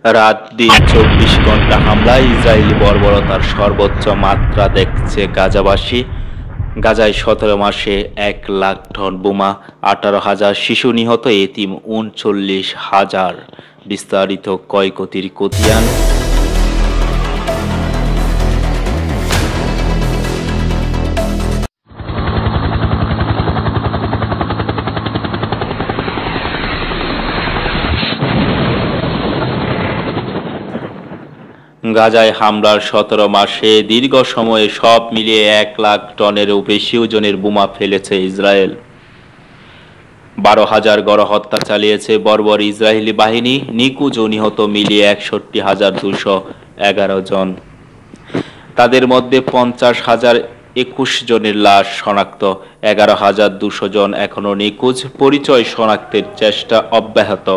রাত দিন ২৪ ঘন্টা হামলায় ইসরায়েলি বর্বরতার সর্বোচ্চ মাত্রা দেখছে গাজাবাসী। গাজায় ১৭ মাসে ১,০০,০০০ টন বোমা, ১৮,০০০ শিশু নিহত, এতিম ৩৯,০০০। বিস্তারিত ক্ষয়ক্ষতির খতিয়ান। গাজায় হামলার ১৭ মাসে দীর্ঘ সময়ে সব মিলিয়ে ১,০০,০০০ টনেরও বেশি ওজনের বোমা ফেলেছে ইসরায়েল। ১২,০০০ গণহত্যা চালিয়েছে বর্বর ইসরায়েলি বাহিনী। নিখোঁজ ও নিহত মিলিয়ে ৬১,২১১ জন। তাদের মধ্যে ৫০,০২১ জনের লাশ শনাক্ত, ১১,২০০ জন এখনও নিখোঁজ। পরিচয় শনাক্তের চেষ্টা অব্যাহত।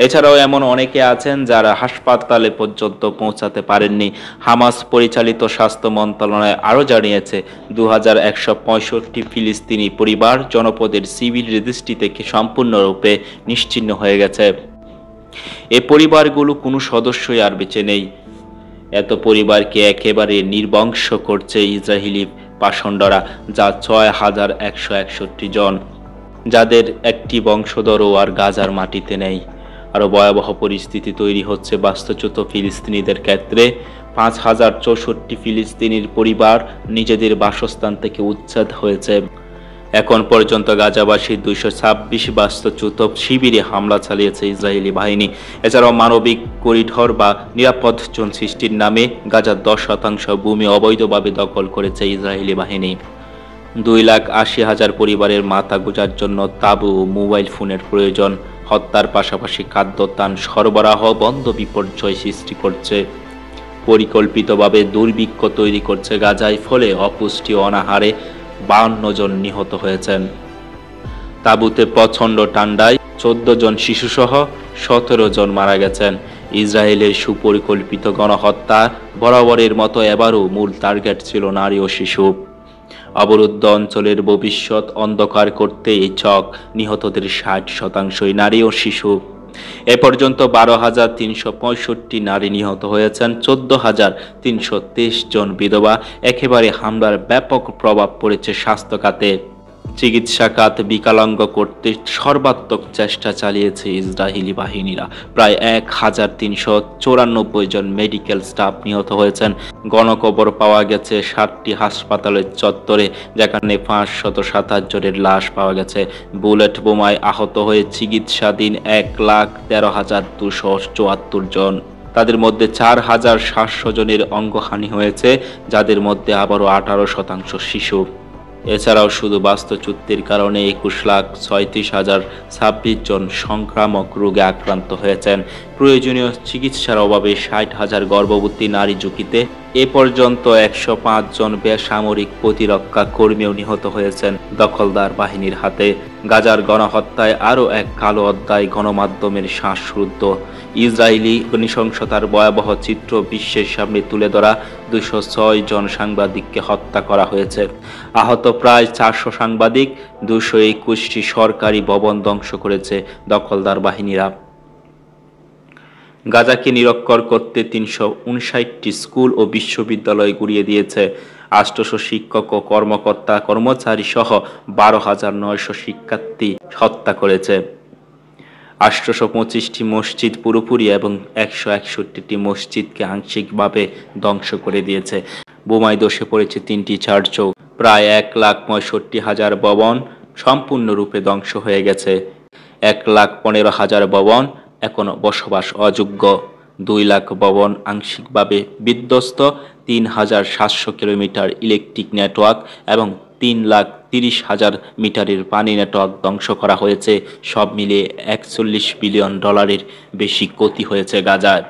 এছাড়াও এমন অনেকে আছেন যারা হাসপাতালে পর্যন্ত পৌঁছাতে পারেননি। হামাস পরিচালিত স্বাস্থ্য মন্ত্রণালয় আরও জানিয়েছে, ২,১৬৫ ফিলিস্তিনি পরিবার জনপদের সিভিল রেজিস্ট্রি থেকে সম্পূর্ণরূপে নিশ্চিহ্ন হয়ে গেছে। এ পরিবারগুলো কোনো সদস্যই আর বেঁচে নেই। এত পরিবারকে একেবারে নির্বংশ করছে ইসরায়েলি পাষণ্ডরা, যা ৬,১৬১ জন, যাদের একটি বংশধরও আর গাজার মাটিতে নেই। আরও ভয়াবহ পরিস্থিতি তৈরি হচ্ছে বাস্তুচ্যুত ফিলিস্তিনিদের ক্ষেত্রে। ৫,০৬৪ ফিলিস্তিনির পরিবার নিজেদের বাসস্থান থেকে উচ্ছেদ হয়েছে। এখন পর্যন্ত গাজাবাসী ২২৬ বাস্তুচ্যুত শিবিরে হামলা চালিয়েছে ইসরায়েলি বাহিনী। এছাড়াও মানবিক করিডোর বা নিরাপদ জোন সৃষ্টির নামে গাজার ১০% ভূমি অবৈধভাবে দখল করেছে ইসরায়েলি বাহিনী। ২,৮০,০০০ পরিবারের মাথা গোঁজার জন্য তাঁবু ও মোবাইল ফোনের প্রয়োজন। হত্যার পাশাপাশি খাদ্যত্রাণ সরবরাহ বন্ধ বিপর্যয় সৃষ্টি করছে। পরিকল্পিতভাবে দুর্ভিক্ষ তৈরি করছে গাজায়, ফলে অপুষ্টি ও অনাহারে ৫২ জন নিহত হয়েছেন। তাঁবুতে প্রচণ্ড ঠান্ডায় ১৪ জন শিশুসহ ১৭ জন মারা গেছেন। ইসরায়েলের সুপরিকল্পিত গণহত্যা বরাবরের মতো এবারও মূল টার্গেট ছিল নারী ও শিশু। অবরুদ্ধ অঞ্চলের ভবিষ্যৎ অন্ধকার করতে এই ছক। নিহতদের ৬০%ই নারী ও শিশু। এ পর্যন্ত ১২,৩৬৫ নারী নিহত হয়েছেন, ১৪,৩২৩ জন বিধবা। একেবারে হামলার ব্যাপক প্রভাব পড়েছে স্বাস্থ্য খাতে। চিকিৎসা খাত বিকলাঙ্গ করতে সর্বাত্মক চেষ্টা চালিয়েছে ইসরায়েলি বাহিনীরা। প্রায় ১,৩৯৪ জন মেডিকেল স্টাফ নিহত হয়েছেন। গণকবর পাওয়া গেছে ৭টি হাসপাতালের চত্বরে, যেখানে ৫২৭ জনের লাশ পাওয়া গেছে। বুলেট বোমায় আহত হয়ে চিকিৎসাধীন ১,১৩,২৭৪ জন। তাদের মধ্যে ৪,৭০০ জনের অঙ্গহানি হয়েছে, যাদের মধ্যে আবারও ১৮% শিশু। এছাড়াও শুধু বাস্তুচ্যুতির কারণে ২১,৩৬,০২৬ জন সংক্রামক রোগে আক্রান্ত হয়েছেন। প্রয়োজনীয় চিকিৎসার অভাবে ৬০,০০০ গর্ভবতী নারী ঝুঁকিতে। এ পর্যন্ত ১০৫ জন বেসামরিক প্রতিরক্ষা কর্মীও নিহত হয়েছেন দখলদার বাহিনীর হাতে। গাজার গণহত্যায় আরও এক কালো অধ্যায় গণমাধ্যমের শ্বাসরুদ্ধ। ইসরায়েলি নৃশংসতার ভয়াবহ চিত্র বিশ্বের সামনে তুলে ধরা। ২০৬ জন সাংবাদিককে হত্যা করা হয়েছে। আহত প্রায় ৪০০ সাংবাদিক। ২২১টি সরকারি ভবন ধ্বংস করেছে দখলদার বাহিনীরা। গাজাকে নিরক্ষর করতে ৩৫৯টি স্কুল ও বিশ্ববিদ্যালয় গুঁড়িয়ে দিয়েছে। ৮০০ শিক্ষক ও কর্মকর্তা কর্মচারী সহ ১২,৯০০ শিক্ষার্থী হত্যা করেছে। ৮২৫টি মসজিদ পুরোপুরি এবং ১৬১টি মসজিদকে আংশিকভাবে ধ্বংস করে দিয়েছে। বোমায় ধসে পড়েছে ৩টি চার্চও। প্রায় ১,৬৫,০০০ ভবন সম্পূর্ণরূপে ধ্বংস হয়ে গেছে। ১,১৫,০০০ ভবন এখনো বসবাস অযোগ্য। ২ লাখ ভবন আংশিকভাবে বিধ্বস্ত। ৩,৭০০ কিলোমিটার ইলেকট্রিক নেটওয়ার্ক এবং ৩,৩০,০০০ মিটারের পানি নেটওয়ার্ক ধ্বংস করা হয়েছে। সব মিলিয়ে $৪১ বিলিয়ন বেশি ক্ষতি হয়েছে গাজায়।